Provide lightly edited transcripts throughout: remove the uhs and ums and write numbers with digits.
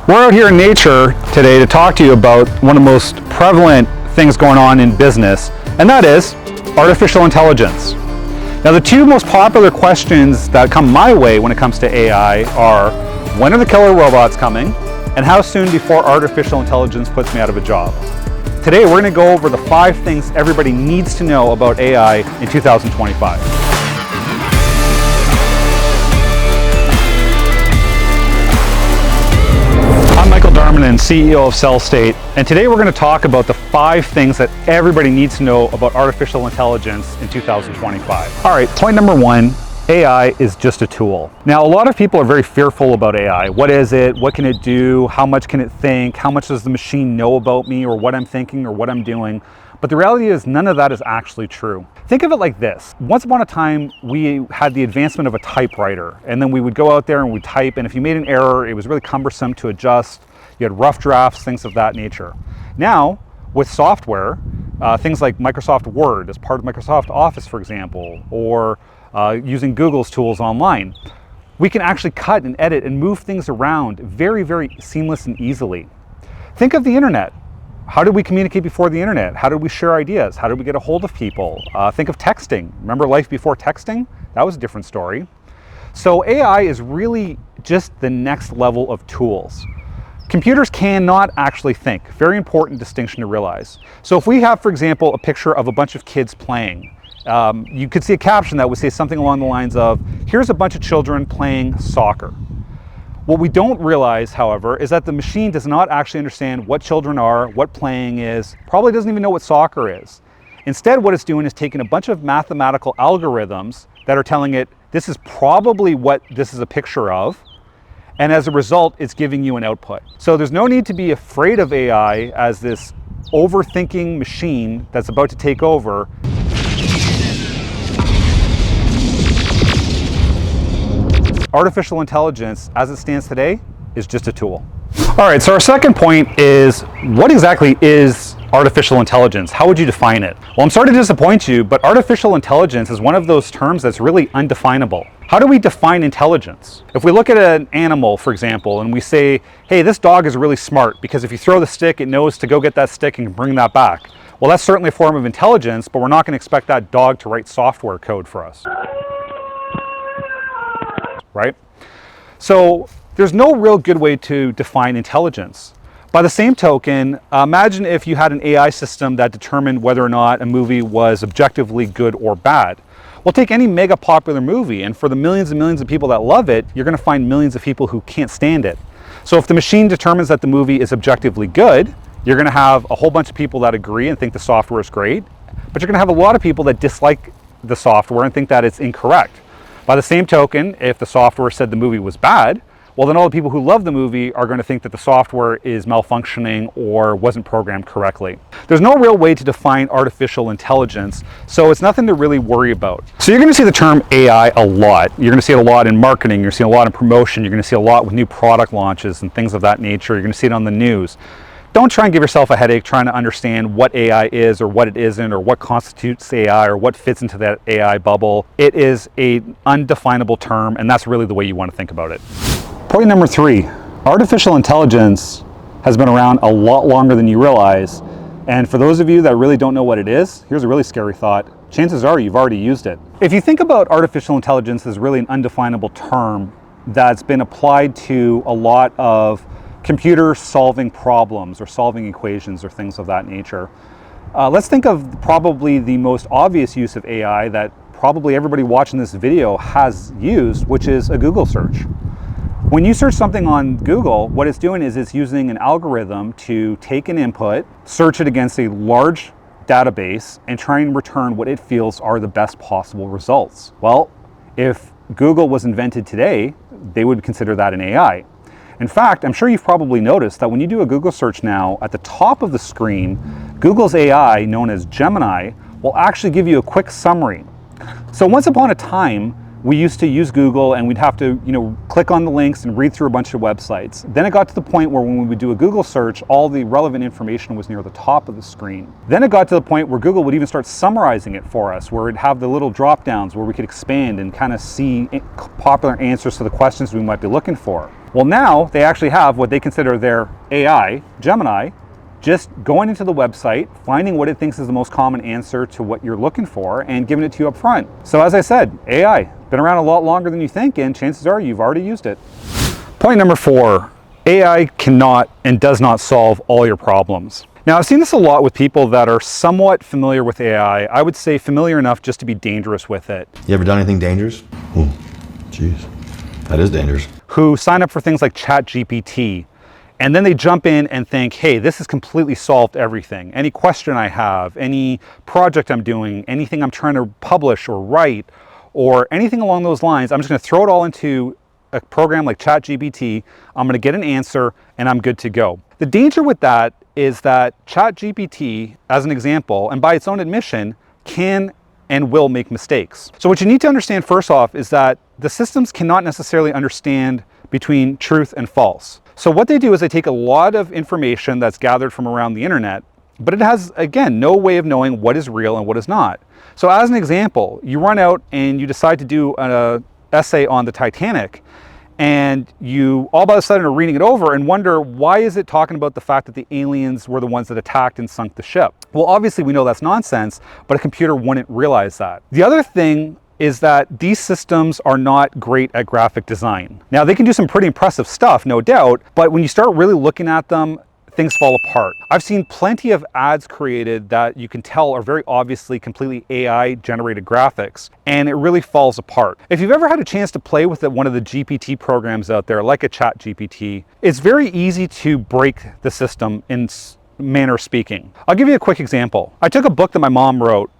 We're out here in nature today to talk to you about one of the most prevalent things going on in business, and that is artificial intelligence. Now, the two most popular questions that come my way when it comes to AI are, when are the killer robots coming, and how soon before artificial intelligence puts me out of a job? Today, we're going to go over the 5 things everybody needs to know about AI in 2025. And CEO of Cell State, and today we're going to talk about the 5 things that everybody needs to know about artificial intelligence in 2025. All right, point number 1, AI is just a tool. Now, a lot of people are very fearful about AI. What is it? What can it do? How much can it think? How much does the machine know about me or what I'm thinking or what I'm doing? But the reality is none of that is actually true. Think of it like this. Once upon a time, we had the advancement of a typewriter, and then we would go out there and we'd type, and if you made an error, it was really cumbersome to adjust. You had rough drafts, things of that nature. Now, with software, things like Microsoft Word as part of Microsoft Office, for example, or using Google's tools online, we can actually cut and edit and move things around very, very seamless and easily. Think of the internet. How did we communicate before the internet? How did we share ideas? How did we get a hold of people? Think of texting. Remember life before texting? That was a different story. So AI is really just the next level of tools. Computers cannot actually think. Very important distinction to realize. So if we have, for example, a picture of a bunch of kids playing, you could see a caption that would say something along the lines of, here's a bunch of children playing soccer. What we don't realize, however, is that the machine does not actually understand what children are, what playing is, probably doesn't even know what soccer is. Instead, what it's doing is taking a bunch of mathematical algorithms that are telling it, this is probably what this is a picture of, and as a result, it's giving you an output. So there's no need to be afraid of AI as this overthinking machine that's about to take over. Artificial intelligence, as it stands today, is just a tool. All right, so our second point is, what exactly is artificial intelligence? How would you define it? Well, I'm sorry to disappoint you, but artificial intelligence is one of those terms that's really undefinable. How do we define intelligence? If we look at an animal, for example, and we say, hey, this dog is really smart because if you throw the stick, it knows to go get that stick and bring that back. Well, that's certainly a form of intelligence, but we're not going to expect that dog to write software code for us. Right? So there's no real good way to define intelligence. By the same token, imagine if you had an AI system that determined whether or not a movie was objectively good or bad. Well, take any mega popular movie, and for the millions and millions of people that love it, you're going to find millions of people who can't stand it. So if the machine determines that the movie is objectively good, you're going to have a whole bunch of people that agree and think the software is great, but you're going to have a lot of people that dislike the software and think that it's incorrect. By the same token, if the software said the movie was bad, well, then all the people who love the movie are going to think that the software is malfunctioning or wasn't programmed correctly. There's no real way to define artificial intelligence, so it's nothing to really worry about. So you're going to see the term AI a lot. You're going to see it a lot in marketing, you're going to see it a lot in promotion, you're going to see it a lot with new product launches and things of that nature. You're going to see it on the news. Don't try and give yourself a headache trying to understand what AI is or what it isn't or what constitutes AI or what fits into that AI bubble. It is an undefinable term, and that's really the way you want to think about it. Point number 3, artificial intelligence has been around a lot longer than you realize. And for those of you that really don't know what it is, here's a really scary thought. Chances are you've already used it. If you think about artificial intelligence as really an undefinable term that's been applied to a lot of computers solving problems or solving equations or things of that nature, let's think of probably the most obvious use of AI that probably everybody watching this video has used, which is a Google search. When you search something on Google, what it's doing is it's using an algorithm to take an input, search it against a large database, and try and return what it feels are the best possible results. Well, if Google was invented today, they would consider that an AI. In fact, I'm sure you've probably noticed that when you do a Google search now, at the top of the screen, Google's AI, known as Gemini, will actually give you a quick summary. So once upon a time, we used to use Google and we'd have to, click on the links and read through a bunch of websites. Then it got to the point where when we would do a Google search, all the relevant information was near the top of the screen. Then it got to the point where Google would even start summarizing it for us, where it'd have the little drop downs where we could expand and kind of see popular answers to the questions we might be looking for. Well, now they actually have what they consider their AI, Gemini, just going into the website, finding what it thinks is the most common answer to what you're looking for, and giving it to you up front. So as I said, AI, been around a lot longer than you think, and chances are you've already used it. Point number 4, AI cannot and does not solve all your problems. Now, I've seen this a lot with people that are somewhat familiar with AI. I would say familiar enough just to be dangerous with it. You ever done anything dangerous? Oh, jeez, that is dangerous. Who sign up for things like ChatGPT, and then they jump in and think, hey, this has completely solved everything. Any question I have, any project I'm doing, anything I'm trying to publish or write, or anything along those lines, I'm just going to throw it all into a program like ChatGPT. I'm going to get an answer and I'm good to go. The danger with that is that ChatGPT, as an example, and by its own admission, can and will make mistakes. So what you need to understand first off is that the systems cannot necessarily understand between truth and false. So what they do is they take a lot of information that's gathered from around the internet, but it has, again, no way of knowing what is real and what is not. So as an example, you run out and you decide to do an essay on the Titanic, and you all of a sudden are reading it over and wonder, why is it talking about the fact that the aliens were the ones that attacked and sunk the ship? Well, obviously we know that's nonsense, but a computer wouldn't realize that. The other thing is that these systems are not great at graphic design. Now, they can do some pretty impressive stuff, no doubt, but when you start really looking at them, things fall apart. I've seen plenty of ads created that you can tell are very obviously completely AI generated graphics, and it really falls apart. If you've ever had a chance to play with one of the GPT programs out there, like a ChatGPT, it's very easy to break the system in manner of speaking. I'll give you a quick example. I took a book that my mom wrote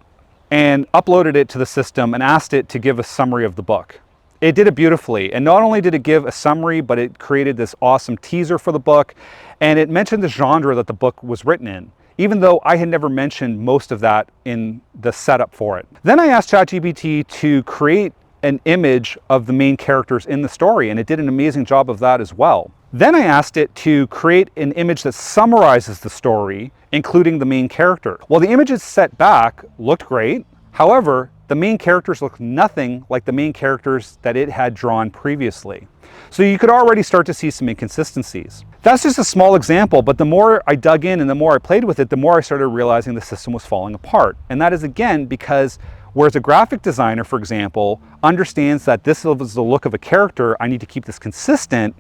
and uploaded it to the system and asked it to give a summary of the book. It did it beautifully, and not only did it give a summary, but it created this awesome teaser for the book, and it mentioned the genre that the book was written in, even though I had never mentioned most of that in the setup for it. Then I asked ChatGPT to create an image of the main characters in the story, and it did an amazing job of that as well. Then I asked it to create an image that summarizes the story, including the main character. Well, the images set back looked great. However, the main characters look nothing like the main characters that it had drawn previously. So you could already start to see some inconsistencies. That's just a small example, but the more I dug in and the more I played with it, the more I started realizing the system was falling apart. And that is, again, because whereas a graphic designer, for example, understands that this is the look of a character, I need to keep this consistent,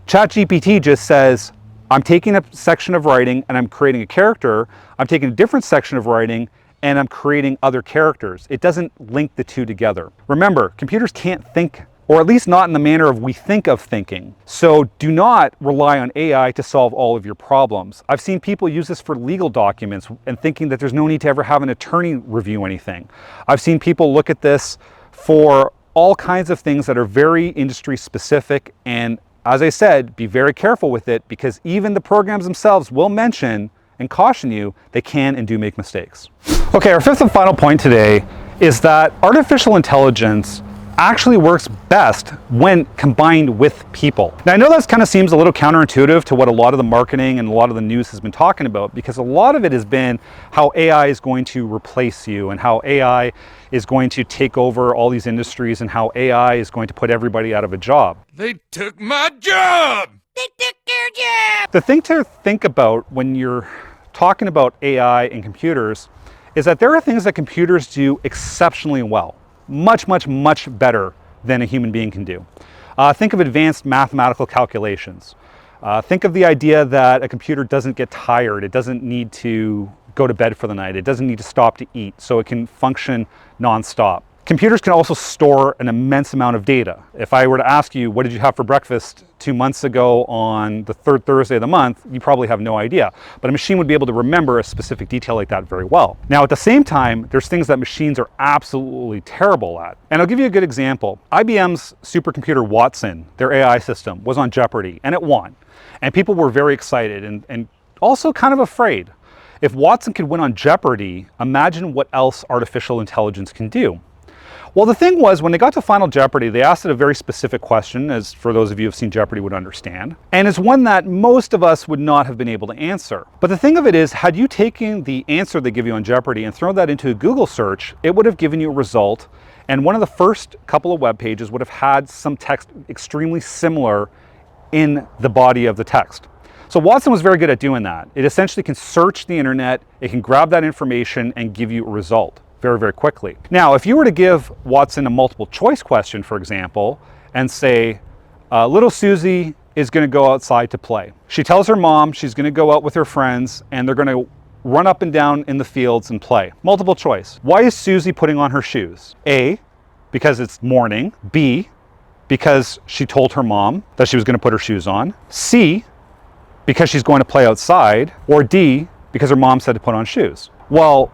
ChatGPT just says, I'm taking a section of writing and I'm creating a character, I'm taking a different section of writing and I'm creating other characters. It doesn't link the two together. Remember, computers can't think, or at least not in the manner of we think of thinking. So do not rely on AI to solve all of your problems. I've seen people use this for legal documents and thinking that there's no need to ever have an attorney review anything. I've seen people look at this for all kinds of things that are very industry specific, and as I said, be very careful with it, because even the programs themselves will mention and caution you they can and do make mistakes. Okay, our fifth and final point today is that artificial intelligence actually works best when combined with people. Now, I know that kind of seems a little counterintuitive to what a lot of the marketing and a lot of the news has been talking about, because a lot of it has been how AI is going to replace you and how AI is going to take over all these industries and how AI is going to put everybody out of a job. They took my job! They took your job! The thing to think about when you're talking about AI and computers is that there are things that computers do exceptionally well. Much, much, much better than a human being can do. Think of advanced mathematical calculations. Think of the idea that a computer doesn't get tired. It doesn't need to go to bed for the night. It doesn't need to stop to eat, so it can function nonstop. Computers can also store an immense amount of data. If I were to ask you, what did you have for breakfast 2 months ago on the third Thursday of the month, you probably have no idea. But a machine would be able to remember a specific detail like that very well. Now, at the same time, there's things that machines are absolutely terrible at. And I'll give you a good example. IBM's supercomputer Watson, their AI system, was on Jeopardy, and it won. And people were very excited and also kind of afraid. If Watson could win on Jeopardy, imagine what else artificial intelligence can do. Well, the thing was, when they got to Final Jeopardy, they asked it a very specific question, as for those of you who have seen Jeopardy would understand, and it's one that most of us would not have been able to answer. But the thing of it is, had you taken the answer they give you on Jeopardy and thrown that into a Google search, it would have given you a result, and one of the first couple of web pages would have had some text extremely similar in the body of the text. So Watson was very good at doing that. It essentially can search the internet, it can grab that information and give you a result very, very quickly. Now, if you were to give Watson a multiple choice question, for example, and say, little Susie is going to go outside to play. She tells her mom she's going to go out with her friends and they're going to run up and down in the fields and play. Multiple choice. Why is Susie putting on her shoes? A, because it's morning. B, because she told her mom that she was going to put her shoes on. C, because she's going to play outside. Or D, because her mom said to put on shoes. Well,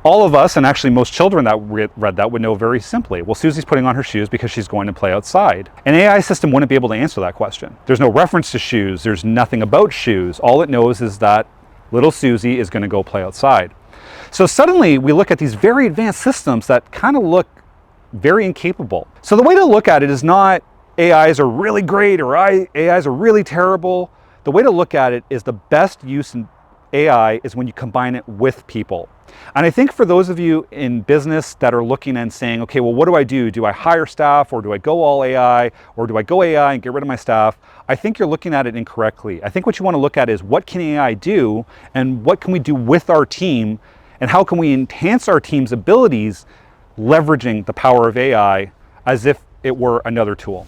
all of us, and actually most children that read that would know very simply, well, Susie's putting on her shoes because she's going to play outside. An AI system wouldn't be able to answer that question. There's no reference to shoes. There's nothing about shoes. All it knows is that little Susie is going to go play outside. So suddenly we look at these very advanced systems that kind of look very incapable. So the way to look at it is not AIs are really great or AIs are really terrible. The way to look at it is the best use in AI is when you combine it with people. And I think for those of you in business that are looking and saying, okay, well, what do I do? Do I hire staff, or do I go all AI, or do I go AI and get rid of my staff? I think you're looking at it incorrectly. I think what you want to look at is what can AI do and what can we do with our team and how can we enhance our team's abilities leveraging the power of AI as if it were another tool.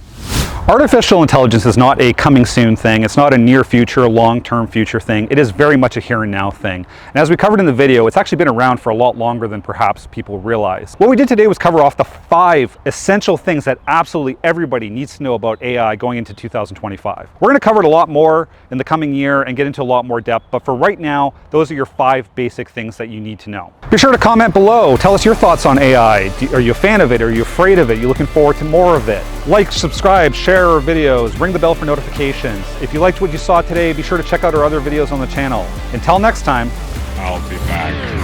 Artificial intelligence is not a coming soon thing. It's not a near future, long-term future thing. It is very much a here and now thing. And as we covered in the video, it's actually been around for a lot longer than perhaps people realize. What we did today was cover off the 5 essential things that absolutely everybody needs to know about AI going into 2025. We're going to cover it a lot more in the coming year and get into a lot more depth, but for right now, those are your 5 basic things that you need to know. Be sure to comment below. Tell us your thoughts on AI. Are you a fan of it? Are you afraid of it? Are you looking forward to more of it? Like, subscribe, share our videos, ring the bell for notifications. If you liked what you saw today, be sure to check out our other videos on the channel. Until next time, I'll be back.